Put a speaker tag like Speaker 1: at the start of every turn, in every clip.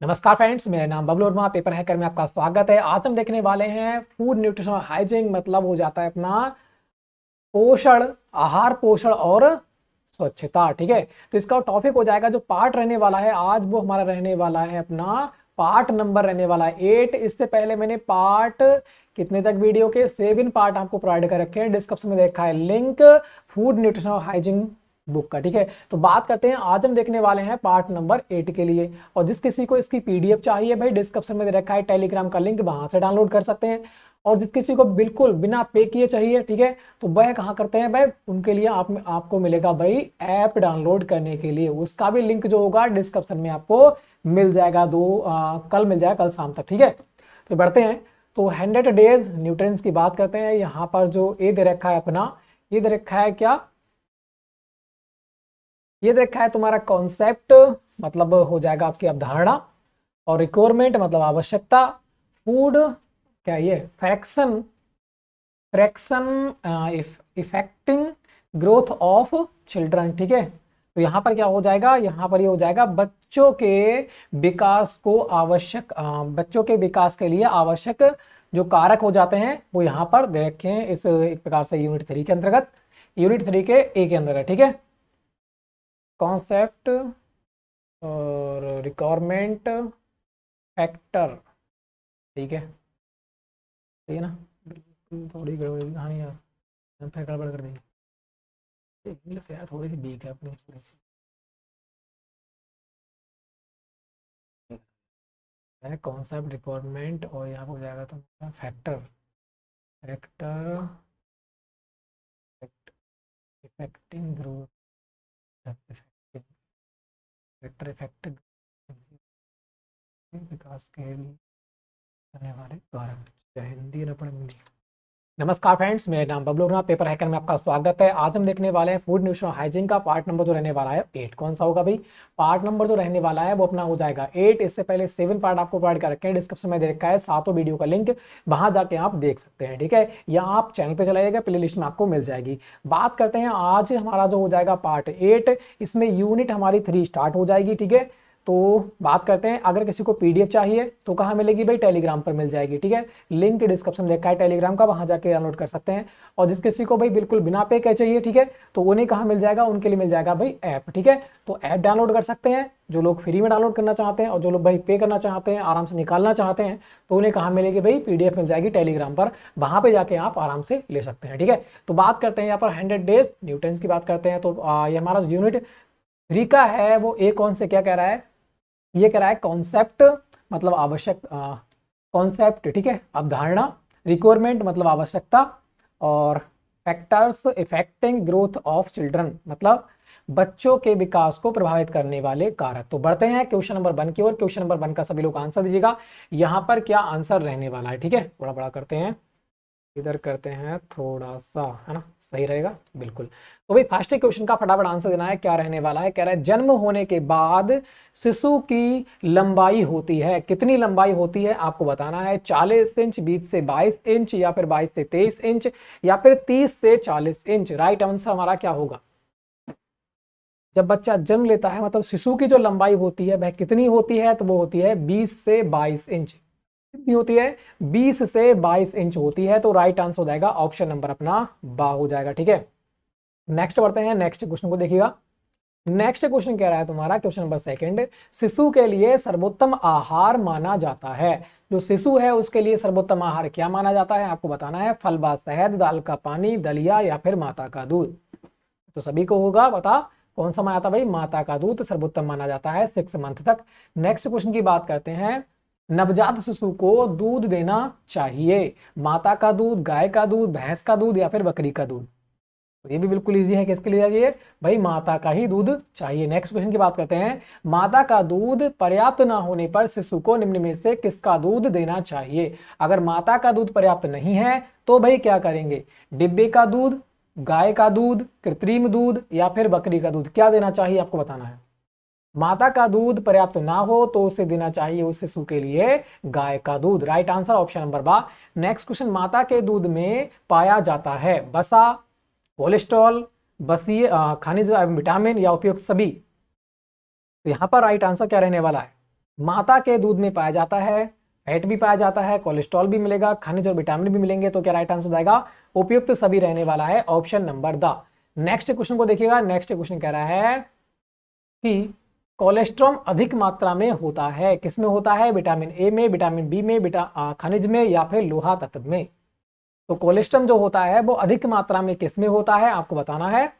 Speaker 1: नमस्कार फ्रेंड्स, मेरा नाम बबलू वर्मा, पेपर हैकर में आपका स्वागत है। आज हम देखने वाले हैं फूड न्यूट्रिशन और हाइजीन, मतलब हो जाता है अपना पोषण, आहार पोषण और स्वच्छता। ठीक है, तो इसका टॉपिक हो जाएगा, जो पार्ट रहने वाला है आज वो हमारा रहने वाला है अपना पार्ट नंबर रहने वाला है 8। इससे पहले मैंने पार्ट कितने तक वीडियो के 7 पार्ट आपको प्रोवाइड कर रखे हैं, डिस्क्रिप्शन में देखा है लिंक फूड न्यूट्रिशन और हाइजीन बुक का। ठीक है, तो बात करते हैं, आज हम देखने वाले हैं पार्ट नंबर 8 के लिए। और जिस किसी को इसकी पीडीएफ चाहिए भाई, डिस्क्रिप्शन में दे रखा है टेलीग्राम का लिंक, वहां से डाउनलोड कर सकते हैं। और जिस किसी को बिल्कुल बिना पे किए चाहिए, ठीक है, तो वह कहाँ करते हैं भाई, उनके लिए आपको मिलेगा भाई ऐप डाउनलोड करने के लिए। उसका भी लिंक जो होगा डिस्क्रिप्शन में आपको मिल जाएगा। कल मिल जाएगा, कल शाम तक। ठीक है, तो बढ़ते हैं। तो 100 डेज न्यूट्रिएंट्स की बात करते हैं। यहाँ पर जो ये दे रखा है अपना, ये दे रखा है क्या, ये देखा है तुम्हारा कॉन्सेप्ट, मतलब हो जाएगा आपकी अवधारणा। और रिक्वायरमेंट मतलब आवश्यकता। फूड क्या ये fraction, affecting growth of children. ठीक है, तो यहाँ पर क्या हो जाएगा, यहाँ पर ये हो जाएगा बच्चों के विकास को आवश्यक, बच्चों के विकास के लिए आवश्यक जो कारक हो जाते हैं वो यहाँ पर दे रखे हैं, इस एक प्रकार से यूनिट 3 के अंतर्गत, यूनिट 3 के ए के अंतर्गत। ठीक है, कॉन्सेप्ट और रिक्वायरमेंट फैक्टर। ठीक है, सही है ना, बिल्कुल थोड़ी गड़बड़ी कहानी यार, फिर गड़बड़ कर देंगे। इंग्लिश यार थोड़ी सी वीक है अपनी, थोड़ी सी है कॉन्सेप्ट रिक्वायरमेंट, और यहाँ हो जाएगा तो factor, factor affecting growth, factor effective विकास के लिए करने वाले कारक। चाहे हिंदी न पढ़े इंग्लिश। नमस्कार फ्रेंड्स, मेरा नाम बबलू वर्मा, पेपर हैकर में आपका स्वागत है। आज हम देखने वाले हैं फूड न्यूट्रिशन हाइजीन का पार्ट नंबर जो रहने वाला है 8। कौन सा होगा भाई, पार्ट नंबर जो रहने वाला है वो अपना हो जाएगा 8। इससे पहले 7 पार्ट आपको प्रोवाइड कर रखे हैं, डिस्क्रिप्शन में दे रखा है सातों वीडियो का लिंक, वहां जाके आप देख सकते हैं। ठीक है, या आप चैनल पे चलाइएगा, प्ले लिस्ट में आपको मिल जाएगी। बात करते हैं आज हमारा जो हो जाएगा पार्ट 8, इसमें यूनिट हमारी 3 स्टार्ट हो जाएगी। ठीक है, तो बात करते हैं, अगर किसी को पीडीएफ चाहिए तो कहाँ मिलेगी भाई, टेलीग्राम पर मिल जाएगी। ठीक है, लिंक डिस्क्रिप्शन में देखा है टेलीग्राम का, वहां जाके डाउनलोड कर सकते हैं। और जिस किसी को भाई बिल्कुल बिना पे के चाहिए, ठीक है, तो उन्हें कहाँ मिल जाएगा, उनके लिए मिल जाएगा भाई ऐप। ठीक है, तो ऐप डाउनलोड कर सकते हैं जो लोग फ्री में डाउनलोड करना चाहते हैं, और जो लोग भाई पे करना चाहते हैं, आराम से निकालना चाहते हैं, तो उन्हें कहाँ मिलेगी भाई, पीडीएफ मिल जाएगी टेलीग्राम पर, वहां पे जाके आप आराम से ले सकते हैं। ठीक है, तो बात करते हैं यहाँ पर 100 डेज न्यूट्रिएंट्स की बात करते हैं। तो ये हमारा यूनिट 3 का है, वो ए कौन से क्या कह रहा है, ये कह रहा है कॉन्सेप्ट मतलब आवश्यक, कॉन्सेप्ट, ठीक है, अवधारणा। रिक्वायरमेंट मतलब आवश्यकता, और factors affecting growth of children मतलब बच्चों के विकास को प्रभावित करने वाले कारक। तो बढ़ते हैं क्वेश्चन नंबर 1 की ओर। क्वेश्चन नंबर 1 का सभी लोग आंसर दीजिएगा, यहाँ पर क्या आंसर रहने वाला है। ठीक है, थोड़ा बड़ा करते हैं, इधर करते हैं थोड़ा सा, है ना, सही रहेगा बिल्कुल। तो भाई फर्स्ट क्वेश्चन का फटाफट आंसर देना है, क्या रहने वाला है। कह रहा है जन्म होने के बाद शिशु की लंबाई होती है, कितनी लंबाई होती है आपको बताना है, 40 इंच, 20 से 22 इंच, या फिर 22 से 23 इंच, या फिर 30 से 40 इंच। राइट आंसर हमारा क्या होगा, जब बच्चा जन्म लेता है मतलब शिशु की जो लंबाई होती है वह कितनी होती है, तो वो होती है 20 से 22 इंच। कितनी होती है, 20 से 22 इंच होती है। तो राइट आंसर हो जाएगा ऑप्शन नंबर अपना बा हो जाएगा। ठीक है, नेक्स्ट बढ़ते हैं, नेक्स्ट क्वेश्चन को देखिएगा। नेक्स्ट क्वेश्चन कह रहा है तुम्हारा क्वेश्चन नंबर 2, शिशु के लिए सर्वोत्तम आहार माना जाता है। जो शिशु है उसके लिए सर्वोत्तम आहार क्या माना जाता है, आपको बताना है। फल व शहद, दाल का पानी, दलिया, या फिर माता का दूध। तो सभी को होगा पता कौन सा माना जाता है भाई, माता का दूध सर्वोत्तम माना जाता है 6 मंथ तक। नेक्स्ट क्वेश्चन की बात करते हैं, नवजात शिशु को दूध देना चाहिए, माता का दूध, गाय का दूध, भैंस का दूध, या फिर बकरी का दूध। तो ये भी बिल्कुल इजी है, किसके लिए चाहिए भाई, माता का ही दूध चाहिए। नेक्स्ट क्वेश्चन की बात करते हैं, माता का दूध पर्याप्त ना होने पर शिशु को निम्न में से किसका दूध देना चाहिए। अगर माता का दूध पर्याप्त नहीं है तो भाई क्या करेंगे, डिब्बे का दूध, गाय का दूध, कृत्रिम दूध, या फिर बकरी का दूध, क्या देना चाहिए आपको बताना है। माता का दूध पर्याप्त ना हो तो उसे देना चाहिए उस शिशु के लिए गाय का दूध। राइट आंसर ऑप्शन नंबर बा। नेक्स्ट क्वेश्चन, माता के दूध में पाया जाता है वसा, कोलेस्ट्रॉल, बसीय खनिज विटामिन, या उपयुक्त सभी। तो यहां पर राइट आंसर क्या रहने वाला है, माता के दूध में पाया जाता है, फैट भी पाया जाता है, कोलेस्ट्रॉल भी मिलेगा, खनिज और विटामिन भी मिलेंगे। तो क्या राइट आंसर हो जाएगा? उपयुक्त सभी रहने वाला है option number the. Next question को देखिएगा। नेक्स्ट क्वेश्चन कह रहा है कि कोलेस्ट्रॉल अधिक मात्रा में होता है, किसमें होता है? विटामिन ए में, विटामिन बी में, खनिज में या फिर लोहा तत्व में। तो कोलेस्ट्रॉल जो होता है वो अधिक मात्रा में किसमें होता है, आपको बताना है।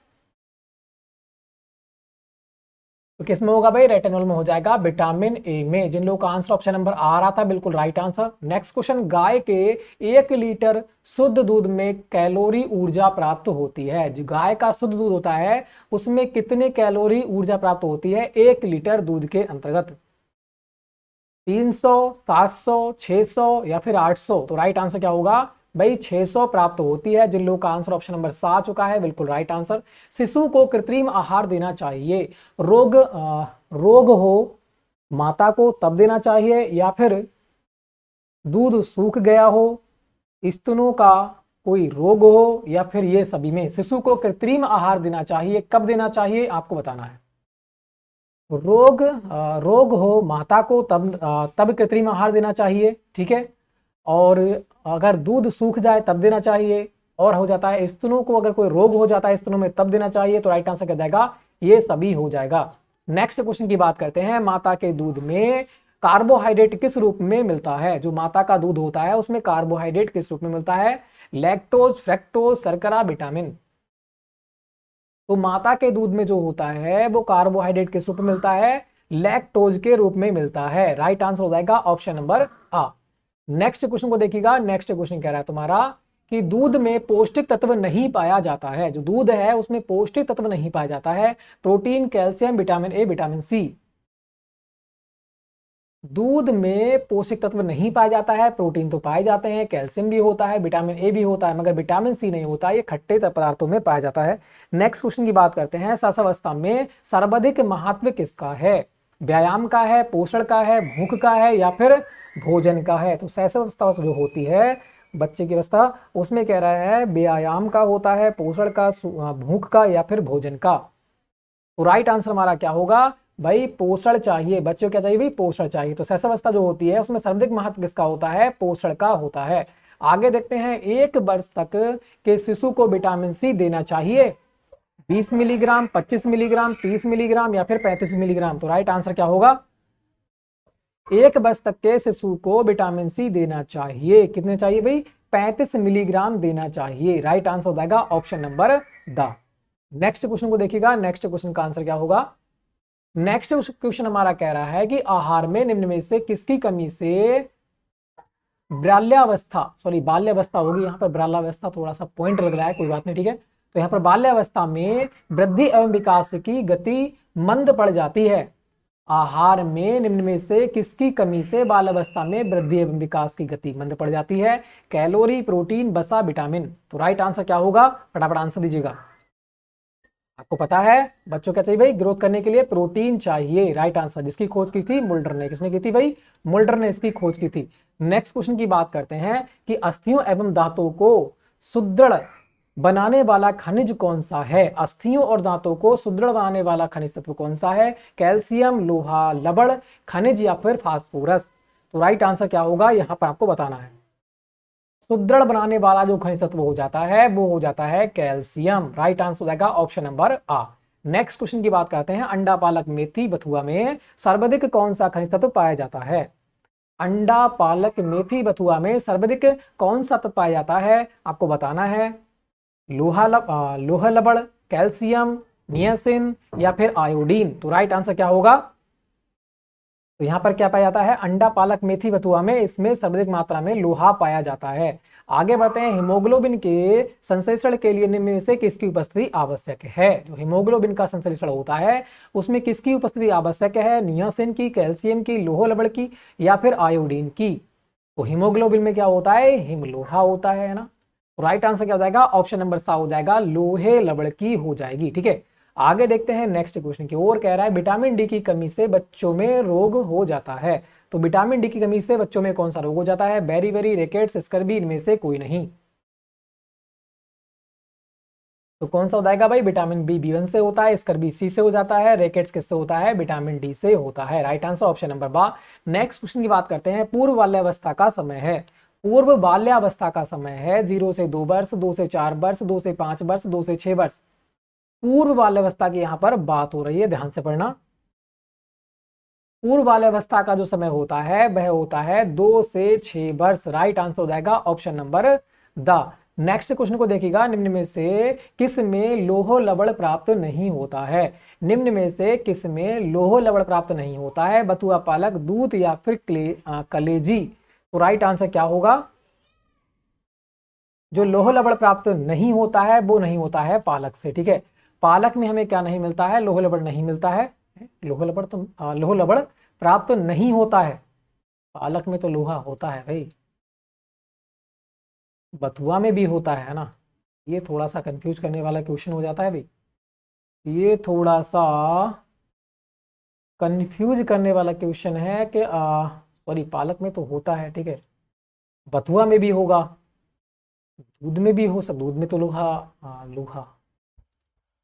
Speaker 1: तो किसमें होगा भाई? रेटिनॉल में हो जाएगा, विटामिन ए में। जिन लोगों का आंसर ऑप्शन नंबर आ रहा था बिल्कुल राइट आंसर। नेक्स्ट क्वेश्चन, गाय के 1 लीटर शुद्ध दूध में कैलोरी ऊर्जा प्राप्त होती है। जो गाय का शुद्ध दूध होता है उसमें कितने कैलोरी ऊर्जा प्राप्त होती है 1 लीटर दूध के अंतर्गत? 300, 700, 600 या फिर 800? तो राइट आंसर क्या होगा भाई? 600 प्राप्त होती है। जिन लोगों का आंसर ऑप्शन नंबर सा आ चुका है बिल्कुल राइट आंसर। शिशु को कृत्रिम आहार देना चाहिए, रोग हो माता को तब देना चाहिए, या फिर दूध सूख गया हो, स्तनों का कोई रोग हो, या फिर ये सभी में? शिशु को कृत्रिम आहार देना चाहिए, कब देना चाहिए आपको बताना है। रोग हो माता को तब कृत्रिम आहार देना चाहिए, ठीक है। और अगर दूध सूख जाए तब देना चाहिए, और हो जाता है स्तनों को, अगर कोई रोग हो जाता है स्तनों में तब देना चाहिए। तो राइट आंसर क्या जाएगा? ये सभी हो जाएगा। नेक्स्ट क्वेश्चन की बात करते हैं। माता के दूध में कार्बोहाइड्रेट किस रूप में मिलता है? जो माता का दूध होता है उसमें कार्बोहाइड्रेट किस रूप में मिलता है? लैक्टोज, फ्रैक्टोज, शर्करा, विटामिन। तो माता के दूध में जो होता है वो कार्बोहाइड्रेट किस रूप में मिलता है? लैक्टोज के रूप में मिलता है। राइट आंसर हो जाएगा ऑप्शन नंबर आ। नेक्स्ट क्वेश्चन को देखिएगा। नेक्स्ट क्वेश्चन कह रहा है तुम्हारा कि दूध में पौष्टिक तत्व नहीं पाया जाता है। जो दूध है उसमें पौष्टिक तत्व नहीं पाया जाता है। Protein, calcium, vitamin A, vitamin C. दूध में पोषक तत्व नहीं पाया जाता है। प्रोटीन तो पाए जाते हैं, कैल्शियम भी होता है, विटामिन ए भी होता है, मगर विटामिन सी नहीं होता। ये खट्टे पदार्थों में पाया जाता है। नेक्स्ट क्वेश्चन की बात करते हैं। शिशुअवस्था में सर्वाधिक महत्व किसका है? व्यायाम का है, पोषण का है, भूख का है, या फिर भोजन का है? तो शिशुअवस्था जो होती है बच्चे की अवस्था, उसमें कह रहा है व्यायाम का होता है, पोषण का, भूख का, या फिर भोजन का। तो राइट आंसर हमारा क्या होगा भाई? पोषण चाहिए। बच्चों क्या चाहिए भाई? पोषण चाहिए। तो शिशुअवस्था जो होती है उसमें सर्वाधिक महत्व किसका होता है? पोषण का होता है। आगे देखते हैं। 1 वर्ष तक के शिशु को विटामिन सी देना चाहिए। 20 मिलीग्राम, 25 मिलीग्राम, 30 मिलीग्राम, या फिर 35 मिलीग्राम? तो राइट आंसर क्या होगा? 1 वर्ष तक के शिशु को विटामिन सी देना चाहिए। कितने चाहिए भाई? 35 मिलीग्राम देना चाहिए। राइट आंसर हो जाएगा option number the. Next question को देखिएगा। नेक्स्ट क्वेश्चन का आंसर क्या होगा? नेक्स्ट क्वेश्चन हमारा कह रहा है कि आहार में निम्न में से किसकी कमी से बाल्यावस्था होगी। यहाँ पर बाल्यावस्था थोड़ा सा पॉइंट लग रहा है, कोई बात नहीं, ठीक है। तो यहाँ पर बाल्यावस्था में वृद्धि एवं विकास की गति मंद पड़ जाती है। आहार में निम्न में से किसकी कमी से बाल्यावस्था में वृद्धि एवं विकास की गति मंद पड़ जाती है? कैलोरी, प्रोटीन, वसा, विटामिन। तो राइट आंसर क्या होगा? फटाफट आंसर दीजिएगा। आपको पता है बच्चों क्या चाहिए भाई? ग्रोथ करने के लिए प्रोटीन चाहिए। Right answer. जिसकी खोज की थी मुल्डर ने। किसने की थी भाई? मुल्डर ने इसकी खोज की थी। नेक्स्ट क्वेश्चन की बात करते हैं कि अस्थियों एवं दांतों को सुदृढ़ बनाने वाला खनिज कौन सा है? अस्थियों और दांतों को सुदृढ़ बनाने वाला खनिज तत्व कौन सा है? कैल्शियम, लोहा, लवण, खनिज, या फिर फास्फोरस? तो राइट आंसर क्या होगा यहां पर आपको बताना है। सुदृढ़ बनाने वाला जो खनिज तत्व हो जाता है वो हो जाता है कैल्शियम। राइट आंसर हो जाएगा ऑप्शन नंबर आ। नेक्स्ट क्वेश्चन की बात करते हैं। अंडा, पालक, मेथी, बथुआ में सर्वाधिक कौन सा खनिज तत्व पाया जाता है? अंडा, पालक, मेथी, बथुआ में सर्वाधिक कौन सा तत्व पाया जाता है आपको बताना है। लोहा, लवण, कैल्शियम, नियासिन, या फिर आयोडीन? तो राइट आंसर क्या होगा? तो यहाँ पर क्या पाया जाता है? अंडा, पालक, मेथी, बथुआ में इसमें सर्वाधिक मात्रा में लोहा पाया जाता है। आगे बढ़ते हैं। हीमोग्लोबिन के संश्लेषण के लिए निम्न में से किसकी उपस्थिति आवश्यक है? जो हीमोग्लोबिन का संश्लेषण होता है उसमें किसकी उपस्थिति आवश्यक है? नियासिन की, कैल्शियम की, लोह लवण की, या फिर आयोडीन की? तो हीमोग्लोबिन में क्या होता है? हिमलोहा होता है ना। तो राइट आंसर क्या हो जाएगा? ऑप्शन नंबर सा हो जाएगा, लोहे लवण की हो जाएगी, ठीक है। आगे देखते हैं नेक्स्ट क्वेश्चन की ओर। कह रहा है विटामिन डी की कमी से बच्चों में रोग हो जाता है। तो विटामिन डी की कमी से बच्चों में कौन सा रोग हो जाता है? बेरी बेरी, रिकेट्स, स्कर्वी, इनमें से कोई नहीं। तो कौन सा हो जाएगा भाई, विटामिन बी B1 से होता है, स्कर्बी C से हो जाता है, रैकेट्स किससे होता है, विटामिन डी से होता है। राइट आंसर ऑप्शन नंबर बा। नेक्स्ट क्वेश्चन की बात करते हैं। पूर्व बाल्यावस्था का समय है, पूर्व बाल्यावस्था का समय है 0 से 2 वर्ष, 2 से 4 वर्ष, 2 से 5 वर्ष, 2 से 6 वर्ष। पूर्व बाल्यावस्था की यहाँ पर बात हो रही है, ध्यान से पढ़ना। पूर्व बाल्यावस्था का जो समय होता है वह होता है 2 से 6 वर्ष। राइट आंसर हो जाएगा option number the. Next question को देखिएगा, निम्न में से किस में लौह लवण प्राप्त नहीं होता है, निम्न में से किस में लौह लवण प्राप्त नहीं होता है, बथुआ, पालक, दूध या फिर कलेजी। तो राइट आंसर क्या होगा, जो लौह लवण प्राप्त नहीं होता है वो नहीं होता है पालक से। ठीक है, पालक में हमें क्या नहीं मिलता है, लौह लवण नहीं मिलता है। लौह लवण तो लौह लवण प्राप्त नहीं होता है, पालक में तो लोहा होता है भाई, बथुआ में भी होता है ना। ये थोड़ा सा कंफ्यूज करने वाला क्वेश्चन हो जाता है भाई, ये थोड़ा सा कंफ्यूज करने वाला क्वेश्चन है कि सॉरी, पालक में तो होता है, ठीक है, बथुआ में भी होगा, दूध में भी हो सकता, दूध में तो लोहा, लोहा,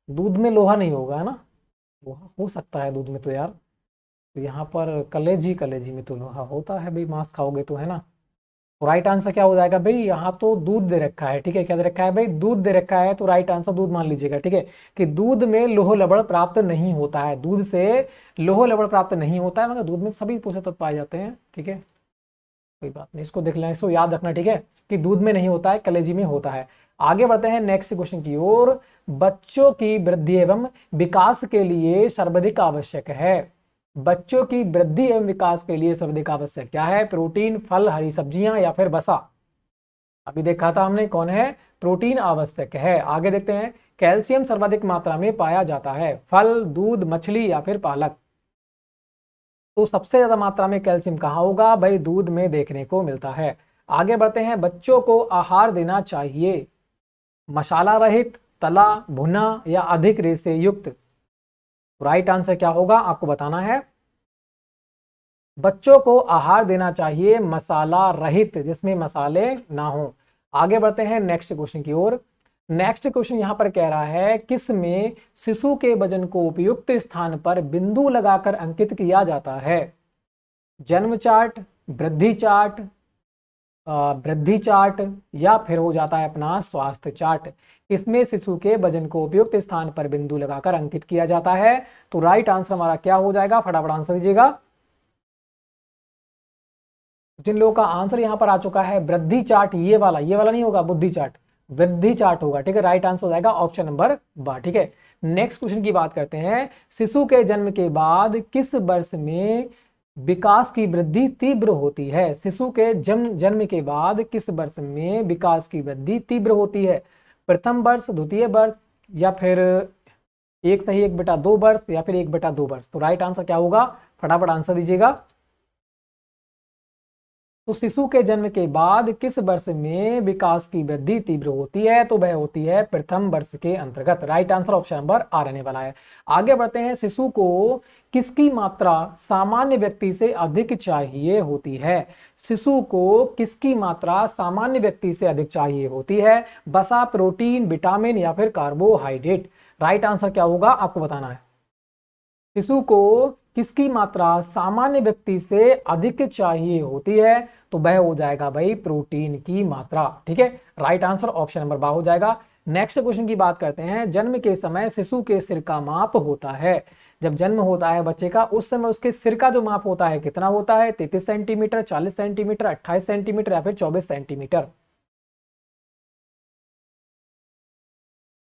Speaker 1: दूध में लोहा नहीं होगा है ना, लोहा हो सकता है दूध में तो यार। तो यहाँ पर कलेजी, कलेजी में तो लोहा होता है भाई, मांस खाओगे तो, है ना। तो राइट आंसर क्या हो जाएगा भाई, यहाँ तो दूध दे रखा है, ठीक है, क्या दे रखा है भाई, दूध दे रखा है, तो राइट आंसर दूध मान लीजिएगा। ठीक है, कि दूध में लौह लवण प्राप्त नहीं होता है, दूध से लौह लवण प्राप्त नहीं होता है, मगर दूध में सभी पोषक तत्व पाए जाते हैं। ठीक है, कोई बात नहीं, इसको देख लेना, इसको याद रखना। ठीक है, कि दूध में नहीं होता है, कलेजी में होता है। आगे बढ़ते हैं नेक्स्ट क्वेश्चन की ओर। बच्चों की वृद्धि एवं विकास के लिए सर्वाधिक आवश्यक है, बच्चों की वृद्धि एवं विकास के लिए सर्वाधिक आवश्यक क्या है, प्रोटीन, फल, हरी सब्जियां या फिर वसा। अभी देखा था हमने, कौन है, प्रोटीन आवश्यक है। आगे देखते हैं, कैल्शियम सर्वाधिक मात्रा में पाया जाता है, फल, दूध, मछली या फिर पालक। तो सबसे ज्यादा मात्रा में कैल्शियम कहाँ होगा भाई, दूध में देखने को मिलता है। आगे बढ़ते हैं, बच्चों को आहार देना चाहिए मसाला रहित, तला, भुना या अधिक रेशे युक्त। राइट आंसर क्या होगा आपको बताना है, बच्चों को आहार देना चाहिए मसाला रहित, जिसमें मसाले ना हो। आगे बढ़ते हैं नेक्स्ट क्वेश्चन की ओर। नेक्स्ट क्वेश्चन यहां पर कह रहा है, किस में शिशु के वजन को उपयुक्त स्थान पर बिंदु लगाकर अंकित किया जाता है, जन्म चार्ट, वृद्धि चार्ट, वृद्धि चार्ट या फिर हो जाता है अपना स्वास्थ्य चार्ट। इसमें शिशु के वजन को उपयुक्त स्थान पर बिंदु लगाकर अंकित किया जाता है। तो राइट आंसर हमारा क्या हो जाएगा, फटाफट आंसर दीजिएगा। जिन लोगों का आंसर यहां पर आ चुका है वृद्धि चार्ट, ये वाला नहीं होगा, बुद्धि चार्ट, वृद्धि चार्ट होगा। ठीक है, राइट आंसर हो जाएगा ऑप्शन नंबर बा। ठीक है, नेक्स्ट क्वेश्चन की बात करते हैं, शिशु के जन्म के बाद किस वर्ष में विकास की वृद्धि तीव्र होती है, शिशु के जन्म के बाद किस वर्ष में विकास की वृद्धि तीव्र होती है, प्रथम वर्ष, द्वितीय वर्ष या फिर 1/2 वर्ष या फिर 1/2 वर्ष। तो राइट आंसर क्या होगा, फटाफट आंसर दीजिएगा। तो शिशु के जन्म के बाद किस वर्ष में विकास की वृद्धि तीव्र होती है, तो वह होती है प्रथम वर्ष के अंतर्गत। राइट आंसर ऑप्शन नंबर आ रहने वाला है। आगे बढ़ते हैं, शिशु को किसकी मात्रा सामान्य व्यक्ति से अधिक चाहिए होती है, शिशु को किसकी मात्रा सामान्य व्यक्ति से अधिक चाहिए होती है, वसा, प्रोटीन, विटामिन या फिर कार्बोहाइड्रेट। राइट आंसर क्या होगा आपको बताना है, शिशु को किसकी मात्रा सामान्य व्यक्ति से अधिक चाहिए होती है, तो वह हो जाएगा भाई प्रोटीन की मात्रा। ठीक है, राइट आंसर ऑप्शन नंबर बा हो जाएगा। नेक्स्ट क्वेश्चन की बात करते हैं, जन्म के समय शिशु के सिर का माप होता है, जब जन्म होता है बच्चे का उस समय उसके सिर का जो माप होता है कितना होता है, 33 सेंटीमीटर, 40 सेंटीमीटर, 28 सेंटीमीटर या फिर 24 सेंटीमीटर।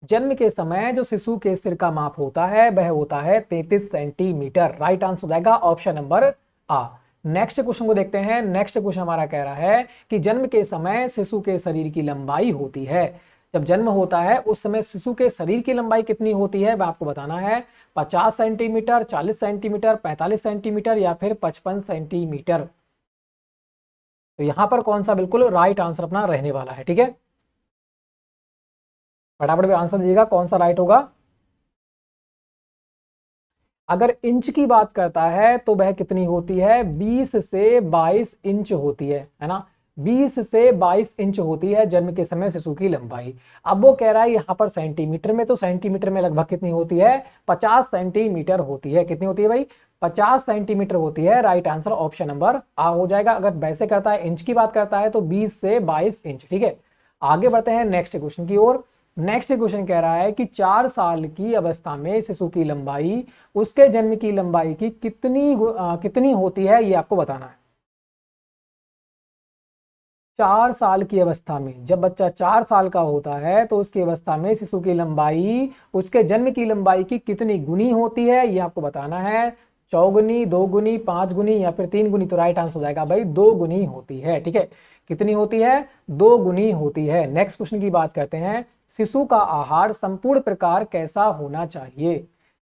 Speaker 1: जन्म के समय जो शिशु के सिर का माप होता है वह होता है 33 सेंटीमीटर। राइट आंसर हो जाएगा ऑप्शन नंबर आ। नेक्स्ट क्वेश्चन को देखते हैं। नेक्स्ट क्वेश्चन हमारा कह रहा है कि जन्म के समय शिशु के शरीर की लंबाई होती है, जब जन्म होता है उस समय शिशु के शरीर की लंबाई कितनी होती है वह आपको बताना है, 50 सेंटीमीटर, 40 सेंटीमीटर, 45 सेंटीमीटर या फिर 55 सेंटीमीटर। तो यहां पर कौन सा बिल्कुल राइट आंसर अपना रहने वाला है। ठीक है, फटाफट भी आंसर दीजिएगा कौन सा राइट होगा। अगर इंच की बात करता है तो वह कितनी होती है, 20 से 22 इंच होती है ना। 20 से 22 इंच होती है जन्म के समय शिशु की लंबाई। अब वो कह रहा है यहाँ पर सेंटीमीटर में, तो सेंटीमीटर में लगभग कितनी होती है, 50 सेंटीमीटर होती है। कितनी होती है भाई, 50 सेंटीमीटर होती है। राइट आंसर ऑप्शन नंबर आ हो जाएगा। अगर वैसे करता है, इंच की बात करता है, तो 20 से 22 इंच। ठीक है, आगे बढ़ते हैं नेक्स्ट क्वेश्चन की ओर। नेक्स्ट क्वेश्चन कह रहा है कि 4 साल की अवस्था में शिशु की लंबाई उसके जन्म की लंबाई की कितनी होती है, ये आपको बताना है। 4 साल की अवस्था में, जब बच्चा 4 साल का होता है तो उसकी अवस्था में शिशु की लंबाई उसके जन्म की लंबाई की कितनी गुनी होती है, ये आपको बताना है। चौगुनी, दो गुनी, 5 गुनी या फिर 3 गुनी। तो राइट आंसर हो जाएगा भाई 2 गुनी होती है। ठीक है, कितनी होती है, 2 गुनी होती है। नेक्स्ट क्वेश्चन की बात करते हैं। शिशु का आहार संपूर्ण प्रकार कैसा होना चाहिए।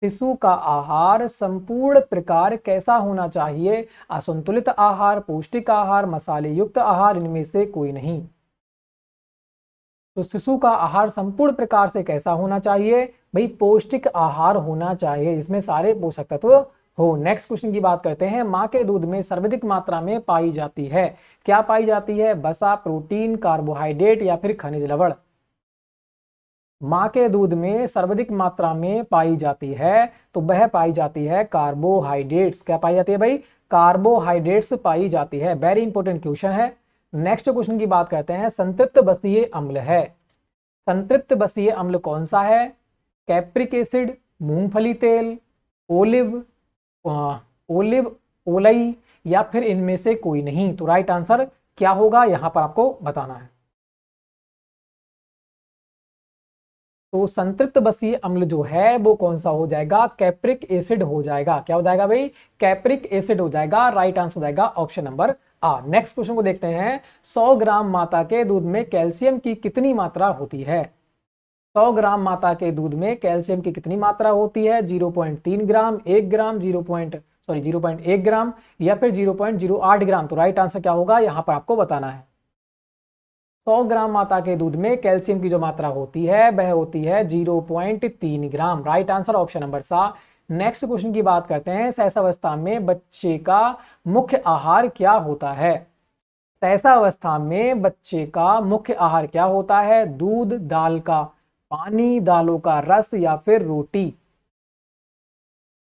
Speaker 1: शिशु का आहार संपूर्ण प्रकार कैसा होना चाहिए। असंतुलित आहार, पौष्टिक आहार, मसाले युक्त आहार, इनमें से कोई नहीं। तो शिशु का आहार संपूर्ण प्रकार से कैसा होना चाहिए भाई, पौष्टिक आहार होना चाहिए, इसमें सारे पोषक तत्व हो। नेक्स्ट क्वेश्चन की बात करते हैं। मां के दूध में सर्वाधिक मात्रा में पाई जाती है, क्या पाई जाती है, वसा, प्रोटीन, कार्बोहाइड्रेट या फिर खनिज लवण। मां के दूध में सर्वाधिक मात्रा में पाई जाती है, तो वह पाई जाती है कार्बोहाइड्रेट्स। क्या पाई जाती है भाई, कार्बोहाइड्रेट्स पाई जाती है। वेरी इंपॉर्टेंट क्वेश्चन है। नेक्स्ट क्वेश्चन की बात करते हैं। संतृप्त बसीय अम्ल है, संतृप्त बसीय अम्ल कौन सा है। कैप्रिक एसिड, मूंगफली तेल, ओलिव ओलिव ओलई या फिर इनमें से कोई नहीं। तो राइट आंसर क्या होगा, यहां पर आपको बताना है। तो संतृप्त बसीय अम्ल जो है वो कौन सा हो जाएगा, कैप्रिक एसिड हो जाएगा। क्या हो जाएगा भाई, कैप्रिक एसिड हो जाएगा। राइट आंसर हो जाएगा ऑप्शन नंबर आ। नेक्स्ट क्वेश्चन को देखते हैं। 100 ग्राम माता के दूध में कैल्शियम की कितनी मात्रा होती है। 100 ग्राम माता के दूध में कैल्शियम की कितनी मात्रा होती है, 0.3 ग्राम, 1 ग्राम, 0.1 ग्राम या फिर 0.08 ग्राम। तो राइट आंसर क्या होगा, यहां पर आपको बताना है। 100 ग्राम माता के दूध में कैल्शियम की जो मात्रा होती है वह होती है 0.3 ग्राम। राइट आंसर ऑप्शन नंबर सा। नेक्स्ट क्वेश्चन की बात करते हैं। सहसावस्था में बच्चे का मुख्य आहार क्या होता है। सहसावस्था में बच्चे का मुख्य आहार क्या होता है, दूध, दाल का पानी, दालों का रस या फिर रोटी।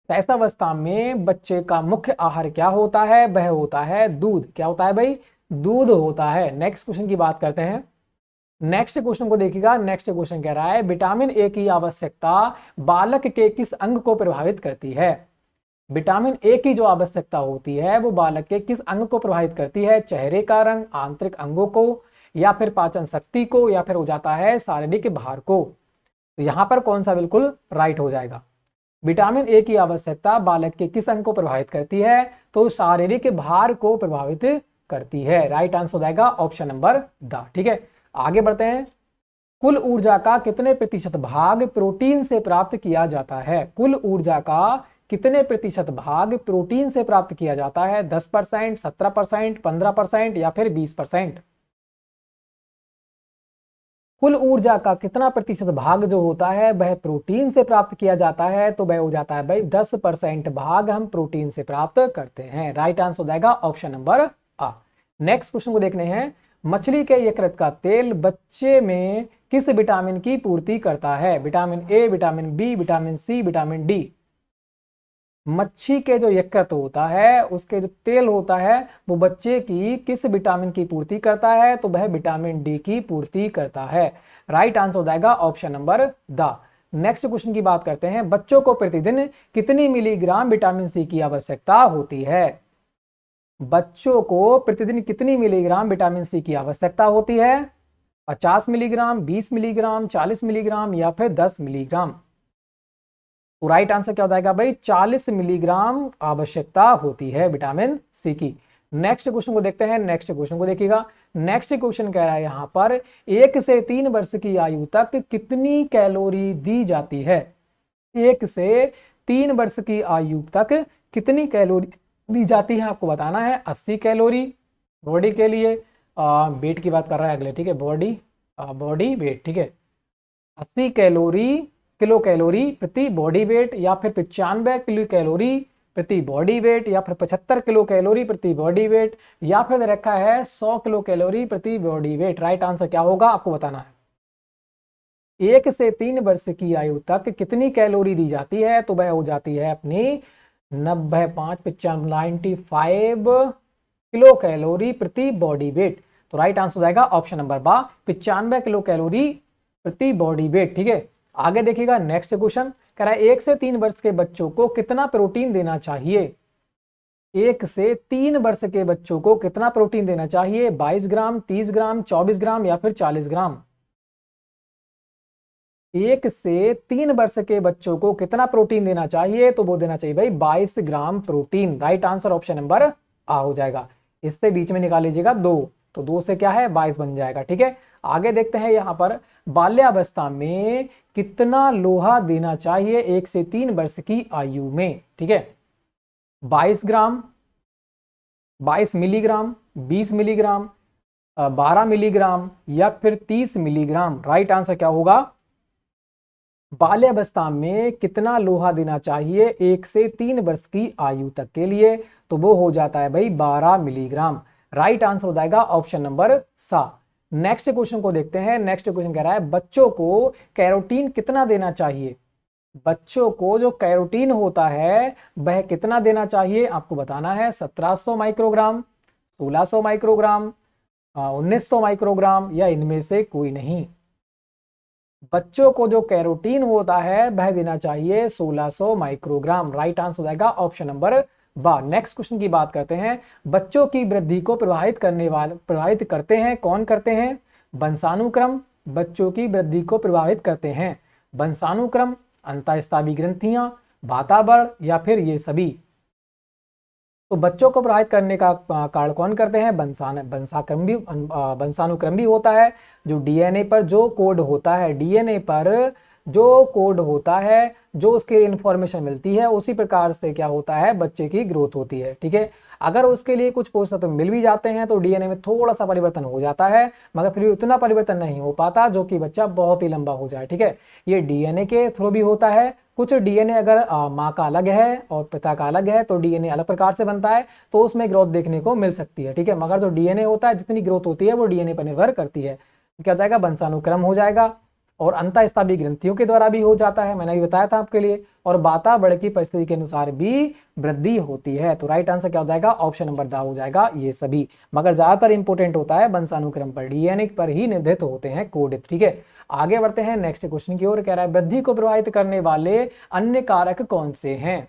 Speaker 1: सहसावस्था में बच्चे का मुख्य आहार क्या होता है, वह होता है दूध। क्या होता है भाई, दूध होता है। नेक्स्ट क्वेश्चन की बात करते हैं। नेक्स्ट क्वेश्चन को देखिएगा। नेक्स्ट क्वेश्चन कह रहा है विटामिन ए की आवश्यकता बालक के किस अंग को प्रभावित करती है। विटामिन ए की जो आवश्यकता होती है वो बालक के किस अंग को प्रभावित करती है, चेहरे का रंग, आंतरिक अंगों को या फिर पाचन शक्ति को या फिर हो जाता है शारीरिक भार को। तो यहां पर कौन सा बिल्कुल राइट हो जाएगा। विटामिन ए की आवश्यकता बालक के किस अंग को प्रभावित करती है, तो शारीरिक भार को प्रभावित करती है। राइट आंसर हो जाएगा ऑप्शन नंबर द। ठीक है, आगे बढ़ते हैं। कुल ऊर्जा का कितने प्रतिशत भाग प्रोटीन से प्राप्त किया जाता है। कुल ऊर्जा का कितने प्रतिशत भाग प्रोटीन से प्राप्त किया जाता है, 10%, 17%, 15% या फिर 20%। कुल ऊर्जा का कितना प्रतिशत भाग जो होता है वह प्रोटीन से प्राप्त किया जाता है, तो वह हो जाता है भाई 10% भाग हम प्रोटीन से प्राप्त करते हैं। राइट आंसर हो जाएगा ऑप्शन नंबर आ। नेक्स्ट क्वेश्चन को देखने हैं। मछली के यकृत का तेल बच्चे में किस विटामिन की पूर्ति करता है, vitamin A, vitamin B, vitamin C, vitamin D. मच्छी के जो यकृत होता है उसके जो तेल होता है वो बच्चे की किस विटामिन की पूर्ति करता है, तो वह विटामिन डी की पूर्ति करता है। राइट आंसर हो जाएगा option number the. Next question की बात करते हैं। बच्चों को प्रतिदिन कितनी मिलीग्राम विटामिन सी की आवश्यकता होती है। बच्चों को प्रतिदिन कितनी मिलीग्राम विटामिन सी की आवश्यकता होती है, 50 मिलीग्राम, 20 मिलीग्राम, 40 मिलीग्राम या फिर 10 मिलीग्राम। तो राइट आंसर क्या हो जाएगा भाई, 40 मिलीग्राम आवश्यकता होती है विटामिन सी की। नेक्स्ट क्वेश्चन को देखते हैं। नेक्स्ट क्वेश्चन को देखिएगा। नेक्स्ट क्वेश्चन कह रहा है यहां पर 1 से 3 वर्ष की आयु तक कितनी कैलोरी दी जाती है। 1 से 3 वर्ष की आयु तक कितनी कैलोरी दी जाती है, आपको बताना है। 80 कैलोरी बॉडी के लिए, वेट की बात कर रहा है अगले। ठीक है, बॉडी वेट। ठीक है, 80 किलो कैलोरी प्रति बॉडी वेट या फिर 95 किलो कैलोरी प्रति बॉडी वेट, या फिर 75 किलो कैलोरी प्रति बॉडी वेट, या फिर दे रखा है 100 किलो कैलोरी प्रति बॉडी वेट। राइट आंसर क्या होगा आपको बताना है। 1 से 3 वर्ष की आयु तक कितनी कैलोरी दी जाती है, तो वह हो जाती है अपनी 90 5 95 किलो कैलोरी प्रति बॉडी वेट। तो राइट आंसर हो जाएगा ऑप्शन नंबर बा 95 किलो कैलोरी प्रति बॉडी वेट। ठीक है, आगे देखिएगा नेक्स्ट क्वेश्चन कह रहा है 1 से 3 वर्ष के बच्चों को कितना प्रोटीन देना चाहिए। 1 से 3 वर्ष के बच्चों को कितना प्रोटीन देना चाहिए, 22 ग्राम, 30 ग्राम, 24 ग्राम या फिर 40 ग्राम। 1 से 3 वर्ष के बच्चों को कितना प्रोटीन देना चाहिए, तो वो देना चाहिए भाई 22 gram protein. Right answer option number आ हो जाएगा। इससे बीच में निकाल लीजिएगा 2, तो 2 से क्या है 22 बन जाएगा। ठीक है, आगे देखते हैं यहाँ पर बाल्यावस्था में कितना लोहा देना चाहिए 1 से 3 वर्ष की आयु में। ठीक है, 22 ग्राम, 22 मिलीग्राम, 20 मिलीग्राम, 12 मिलीग्राम या फिर 30 मिलीग्राम। राइट आंसर क्या होगा, बाल्यावस्था में कितना लोहा देना चाहिए 1 से 3 वर्ष की आयु तक के लिए, तो वो हो जाता है भाई 12 मिलीग्राम। राइट आंसर हो जाएगा ऑप्शन नंबर सा। नेक्स्ट क्वेश्चन को देखते हैं। नेक्स्ट क्वेश्चन कह रहा है बच्चों को कैरोटीन कितना देना चाहिए। बच्चों को जो कैरोटीन होता है वह कितना देना चाहिए आपको बताना है। 1700 माइक्रोग्राम, 1600 माइक्रोग्राम, 1900 माइक्रोग्राम या इनमें से कोई नहीं। बच्चों को जो कैरोटीन होता है वह देना चाहिए 1600 माइक्रोग्राम। राइट आंसर हो जाएगा ऑप्शन नंबर बा। नेक्स्ट क्वेश्चन की बात करते हैं। बच्चों की वृद्धि को प्रभावित करते हैं कौन करते हैं, वंशानुक्रम। बच्चों की वृद्धि को प्रभावित करते हैं वंशानुक्रम, अंतःस्रावी ग्रंथियां, वातावरण या फिर ये सभी। तो बच्चों को प्रभावित करने का कारण कौन करते हैं, वंशानुक्रम भी होता है। जो डीएनए पर जो कोड होता है, डीएनए पर जो कोड होता है, जो उसके इंफॉर्मेशन मिलती है, उसी प्रकार से क्या होता है बच्चे की ग्रोथ होती है। ठीक है, अगर उसके लिए कुछ पोषक तत्व मिल भी जाते हैं तो डीएनए में थोड़ा सा परिवर्तन हो जाता है, मगर फिर भी उतना परिवर्तन नहीं हो पाता जो कि बच्चा बहुत ही लंबा हो जाए। ठीक है, ये डीएनए के थ्रू भी होता है। कुछ डीएनए अगर माँ का अलग है और पिता का अलग है तो डीएनए अलग प्रकार से बनता है, तो उसमें ग्रोथ देखने को मिल सकती है। ठीक है, मगर जो डीएनए होता है जितनी ग्रोथ होती है वो डीएनए पर निर्भर करती है। क्या हो जाएगा, वंशानुक्रम हो जाएगा, और अंतःस्रावी ग्रंथियों के द्वारा भी हो जाता है, मैंने अभी बताया था आपके लिए, और वातावरण की परिस्थिति के अनुसार भी वृद्धि होती है। तो राइट आंसर क्या हो जाएगा, ऑप्शन नंबर दा हो जाएगा ये सभी। मगर ज्यादातर इंपोर्टेंट होता है वंशानुक्रम पर, डीएनए पर ही निर्धारित होते हैं कोड। ठीक है, आगे बढ़ते हैं नेक्स्ट क्वेश्चन की ओर। कह रहा है वृद्धि को प्रभावित करने वाले अन्य कारक कौन से हैं।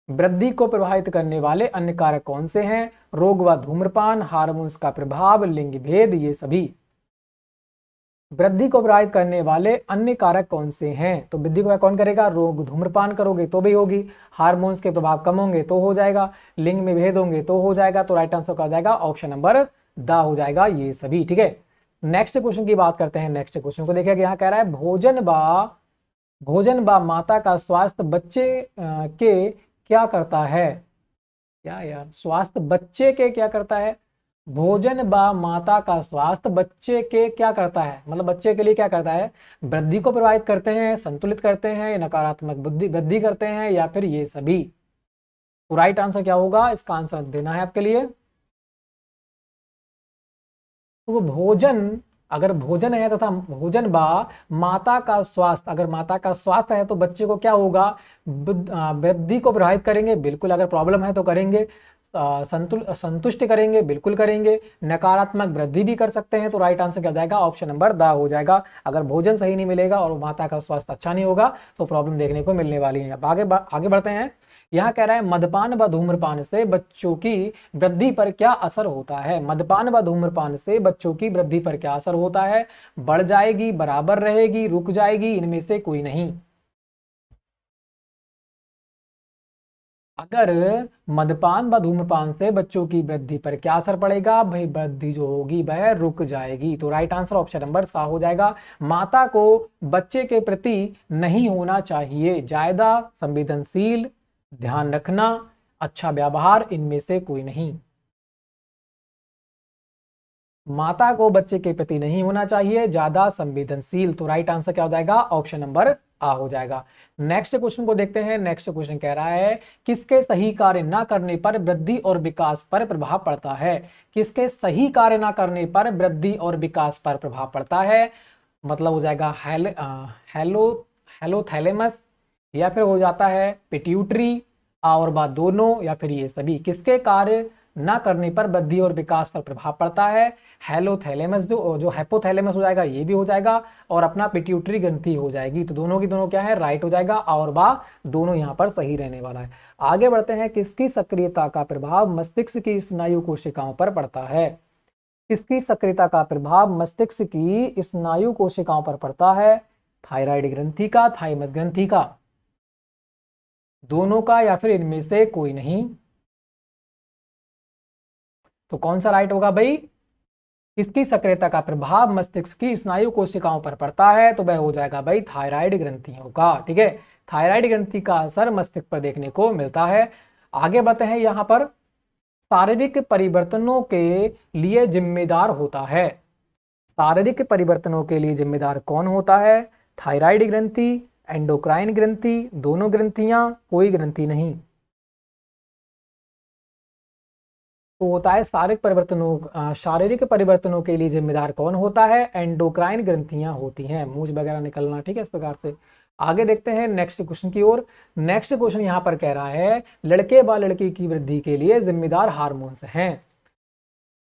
Speaker 1: वृद्धि को प्रभावित करने वाले अन्य कारक कौन से हैं, रोग व धूम्रपान, हार्मोन्स का प्रभाव, लिंग भेद, ये सभी। वृद्धि को प्रभावित करने वाले अन्य कारक कौन से हैं, तो वृद्धि को कौन करेगा, रोग धूम्रपान करोगे तो भी होगी, हार्मोन्स के प्रभाव कम होंगे तो हो जाएगा, लिंग में भेद होंगे तो हो जाएगा। तो राइट आंसर क्या हो जाएगा, ऑप्शन नंबर दा हो जाएगा ये सभी। ठीक है, नेक्स्ट क्वेश्चन की बात करते हैं। नेक्स्ट क्वेश्चन को देखिए, यहाँ कह रहा है भोजन व माता का स्वास्थ्य बच्चे के क्या करता है। क्या यार, स्वास्थ्य बच्चे के क्या करता है, भोजन व माता का स्वास्थ्य बच्चे के क्या करता है, मतलब बच्चे के लिए क्या करता है, वृद्धि को प्रभावित करते हैं, संतुलित करते हैं, नकारात्मक वृद्धि करते हैं या फिर ये सभी। तो राइट आंसर क्या होगा, इसका आंसर देना है आपके लिए। तो भोजन, अगर भोजन है तथा भोजन बा माता का स्वास्थ्य, अगर माता का स्वास्थ्य है तो बच्चे को क्या होगा, वृद्धि को प्रभावित करेंगे बिल्कुल, अगर प्रॉब्लम है तो करेंगे, संतुष्ट करेंगे बिल्कुल करेंगे, नकारात्मक वृद्धि भी कर सकते हैं। तो राइट आंसर क्या हो जाएगा, ऑप्शन नंबर द हो जाएगा। अगर भोजन सही नहीं मिलेगा और माता का स्वास्थ्य अच्छा नहीं होगा तो प्रॉब्लम देखने को मिलने वाली है। अब आगे बढ़ते हैं। यहाँ कह रहा है मद्यपान व धूम्रपान से बच्चों की वृद्धि पर क्या असर होता है। मद्यपान व धूम्रपान से बच्चों की वृद्धि पर क्या असर होता है, बढ़ जाएगी, बराबर रहेगी, रुक जाएगी, इनमें से कोई नहीं। अगर मद्यपान व धूम्रपान से बच्चों की वृद्धि पर क्या असर पड़ेगा, भाई वृद्धि जो होगी वह रुक जाएगी। तो राइट आंसर ऑप्शन नंबर सा हो जाएगा। माता को बच्चे के प्रति नहीं होना चाहिए ज्यादा संवेदनशील, ध्यान रखना, अच्छा व्यवहार, इनमें से कोई नहीं। माता को बच्चे के प्रति नहीं होना चाहिए ज्यादा संवेदनशील। तो राइट आंसर क्या हो जाएगा? ऑप्शन नंबर आ हो जाएगा। नेक्स्ट क्वेश्चन को देखते हैं। नेक्स्ट क्वेश्चन कह रहा है किसके सही कार्य न करने पर वृद्धि और विकास पर प्रभाव पड़ता है? किसके सही कार्य न करने पर वृद्धि और विकास पर प्रभाव पड़ता है? मतलब हो जाएगा हेलोथैलेमस, या फिर हो जाता है पिट्यूटरी, और बात दोनों, या फिर ये सभी। किसके कार्य न करने पर वृद्धि और विकास पर प्रभाव पड़ता है? हेलोथैलेमस जो हाइपोथैलेमस हो जाएगा, ये भी हो जाएगा, और अपना पिट्यूटरी ग्रंथि हो जाएगी। तो दोनों की दोनों क्या है? राइट हो जाएगा, और बा दोनों यहाँ पर सही रहने वाला है। आगे बढ़ते हैं। किसकी सक्रियता का प्रभाव मस्तिष्क की स्नायु कोशिकाओं पर पड़ता है? किसकी सक्रियता का प्रभाव मस्तिष्क की स्नायु कोशिकाओं पर पड़ता है? थायराइड ग्रंथि का, थाइमस ग्रंथि का, दोनों का, या फिर इनमें से कोई नहीं? तो कौन सा राइट होगा भाई? किसकी सक्रियता का प्रभाव मस्तिष्क की स्नायु कोशिकाओं पर पड़ता है? तो वह हो जाएगा भाई थायराइड ग्रंथियों का। ठीक है, थायराइड ग्रंथि का असर मस्तिष्क पर देखने को मिलता है। आगे बढ़ते हैं। यहाँ पर शारीरिक परिवर्तनों के लिए जिम्मेदार होता है। शारीरिक परिवर्तनों के लिए जिम्मेदार कौन होता है? थायराइड ग्रंथि, एंडोक्राइन ग्रंथि, दोनों ग्रंथियां, कोई ग्रंथि नहीं? तो होता है शारीरिक परिवर्तनों के लिए जिम्मेदार कौन होता है? एंडोक्राइन ग्रंथियां होती हैं, मूंछ वगैरह निकलना। ठीक है, इस प्रकार से। आगे देखते हैं नेक्स्ट क्वेश्चन की ओर। नेक्स्ट क्वेश्चन यहाँ पर कह रहा है लड़के व लड़की की वृद्धि के लिए जिम्मेदार हार्मोन्स हैं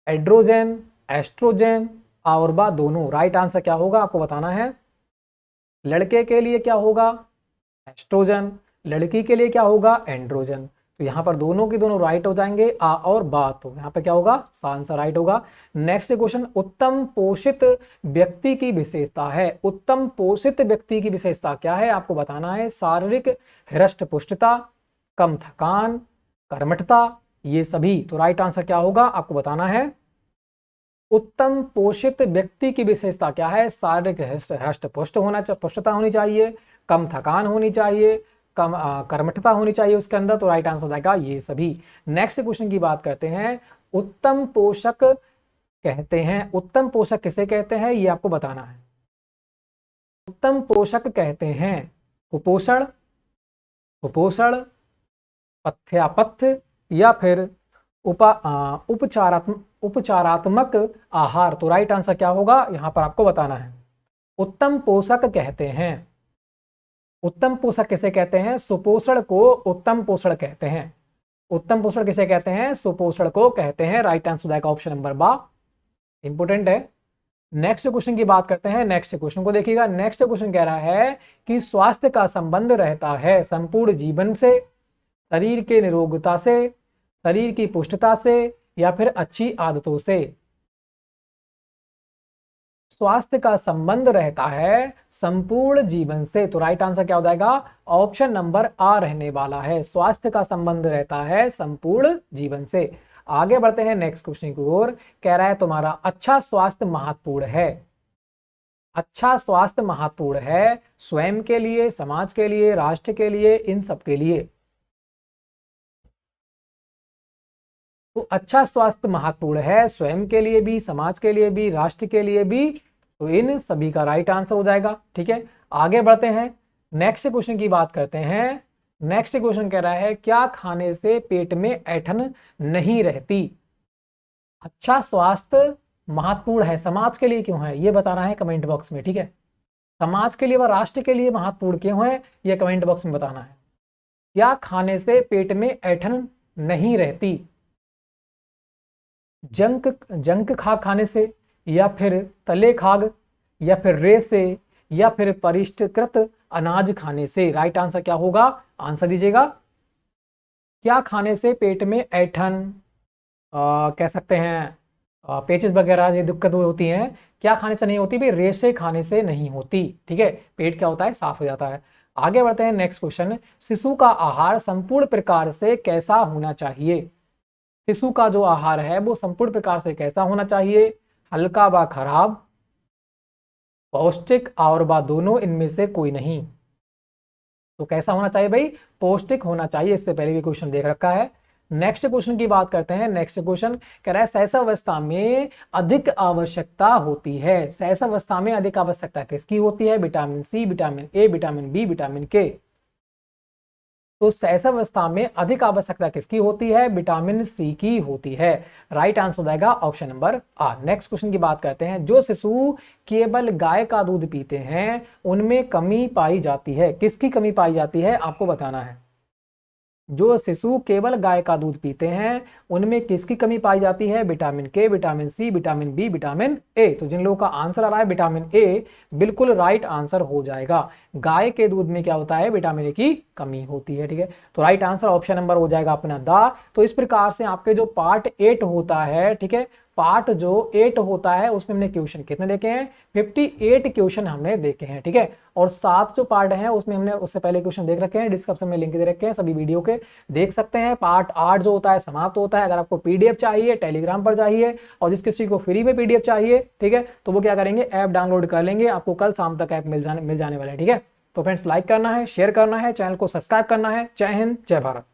Speaker 1: एड्रोजन, एस्ट्रोजन, और बा दोनों। राइट आंसर क्या होगा आपको बताना है। लड़के के लिए क्या होगा? एस्ट्रोजन। लड़की के लिए क्या होगा? एंड्रोजन। तो यहाँ पर दोनों की दोनों राइट हो जाएंगे, आ और बा। तो यहाँ पे क्या होगा? आंसर राइट होगा। नेक्स्ट क्वेश्चन, उत्तम पोषित व्यक्ति की विशेषता है। उत्तम पोषित व्यक्ति की विशेषता क्या है आपको बताना है। शारीरिक हृष्ट पुष्टता, कम थकान, कर्मठता, ये सभी। तो राइट आंसर क्या होगा आपको बताना है। उत्तम पोषित व्यक्ति की विशेषता क्या है? शारीरिक हृष्ट पुष्टता होनी चाहिए, कम थकान होनी चाहिए, कम कर्मठता होनी चाहिए उसके अंदर। तो राइट आंसर हो जाएगा ये सभी। नेक्स्ट क्वेश्चन की बात करते हैं। उत्तम पोषक कहते हैं, उत्तम पोषक किसे कहते हैं ये आपको बताना है। उत्तम पोषक कहते हैं कुपोषण, कुपोषण, पथ्यापथ्य, या फिर उपचारात्मक आहार। तो राइट आंसर क्या होगा यहां पर आपको बताना है। उत्तम पोषक कहते हैं, उत्तम पोषक किसे कहते हैं? सुपोषण को उत्तम पोषण कहते हैं। उत्तम पोषण किसे कहते हैं? सुपोषण को कहते हैं। राइट आंसर हो जाएगा ऑप्शन नंबर बा, इंपोर्टेंट है। नेक्स्ट क्वेश्चन की बात करते हैं। नेक्स्ट क्वेश्चन को देखिएगा। नेक्स्ट क्वेश्चन कह रहा है कि स्वास्थ्य का संबंध रहता है संपूर्ण जीवन से, शरीर के निरोगता से, शरीर की पुष्टता से, या फिर अच्छी आदतों से। स्वास्थ्य का संबंध रहता है संपूर्ण जीवन से। तो राइट आंसर क्या हो जाएगा? ऑप्शन नंबर आ रहने वाला है। स्वास्थ्य का संबंध रहता है संपूर्ण जीवन से। आगे बढ़ते हैं नेक्स्ट क्वेश्चन की ओर। कह रहा है तुम्हारा अच्छा स्वास्थ्य महत्वपूर्ण है। अच्छा स्वास्थ्य महत्वपूर्ण है स्वयं के लिए, समाज के लिए, राष्ट्र के लिए, इन सब के लिए। तो अच्छा स्वास्थ्य महत्वपूर्ण है स्वयं के लिए भी, समाज के लिए भी, राष्ट्र के लिए भी। तो इन सभी का राइट आंसर हो जाएगा। ठीक है, आगे बढ़ते हैं। नेक्स्ट क्वेश्चन की बात करते हैं। नेक्स्ट क्वेश्चन कह रहा है क्या खाने से पेट में ऐंठन नहीं रहती? अच्छा स्वास्थ्य महत्वपूर्ण है, समाज के लिए क्यों है ये बताना है कमेंट बॉक्स में। ठीक है, समाज के लिए व राष्ट्र के लिए महत्वपूर्ण क्यों है ये कमेंट बॉक्स में बताना है। क्या खाने से पेट में ऐंठन नहीं रहती? जंक खाने से, या फिर तले खाग, या फिर रेसे, या फिर परिष्कृत अनाज खाने से। राइट आंसर क्या होगा? आंसर दीजिएगा। क्या खाने से पेट में ऐंठन कह सकते हैं पेचिस वगैरह ये दिक्कत होती है, क्या खाने से नहीं होती भाई? रेसे खाने से नहीं होती। ठीक है, पेट क्या होता है? साफ हो जाता है। आगे बढ़ते हैं नेक्स्ट क्वेश्चन। शिशु का आहार संपूर्ण प्रकार से कैसा होना चाहिए? शिशु का जो आहार है वो संपूर्ण प्रकार से कैसा होना चाहिए? हल्का व खराब, पौष्टिक, और व दोनों, इनमें से कोई नहीं। तो कैसा होना चाहिए भाई? पौष्टिक होना चाहिए। इससे पहले भी क्वेश्चन देख रखा है। नेक्स्ट क्वेश्चन की बात करते हैं। नेक्स्ट क्वेश्चन कह रहा है शैशवावस्था में अधिक आवश्यकता होती है। शैशवावस्था में अधिक आवश्यकता किसकी होती है? Vitamin C, vitamin A, vitamin B, vitamin K. तो शैशवावस्था में अधिक आवश्यकता किसकी होती है? विटामिन सी की होती है। राइट आंसर हो जाएगा ऑप्शन नंबर आ। नेक्स्ट क्वेश्चन की बात करते हैं। जो शिशु केवल गाय का दूध पीते हैं उनमें कमी पाई जाती है। किसकी कमी पाई जाती है आपको बताना है। जो शिशु केवल गाय का दूध पीते हैं उनमें किसकी कमी पाई जाती है? Vitamin K, vitamin C, vitamin B, vitamin A. तो जिन लोगों का आंसर आ रहा है विटामिन ए, बिल्कुल राइट आंसर हो जाएगा। गाय के दूध में क्या होता है? विटामिन ए की कमी होती है। ठीक है, तो राइट आंसर ऑप्शन नंबर हो जाएगा अपना दा। तो इस प्रकार से आपके जो पार्ट 8 होता है, ठीक है, पार्ट जो 8 होता है उसमें हमने क्वेश्चन कितने देखे हैं? 58 क्वेश्चन हमने देखे हैं। ठीक है, और 7 जो पार्ट हैं उसमें हमने उससे पहले क्वेश्चन देख रखे हैं, डिस्क्रिप्शन में लिंक दे रखे हैं, सभी वीडियो के देख सकते हैं। पार्ट 8 जो होता है समाप्त होता है। अगर आपको पीडीएफ चाहिए, टेलीग्राम पर चाहिए, और जिस किसी को फ्री में पीडीएफ चाहिए, ठीक है, तो वो क्या करेंगे? ऐप डाउनलोड कर लेंगे। आपको कल शाम तक ऐप मिल जाने वाला है। ठीक है, तो फ्रेंड्स लाइक करना है, शेयर करना है, चैनल को सब्सक्राइब करना है। जय हिंद, जय भारत।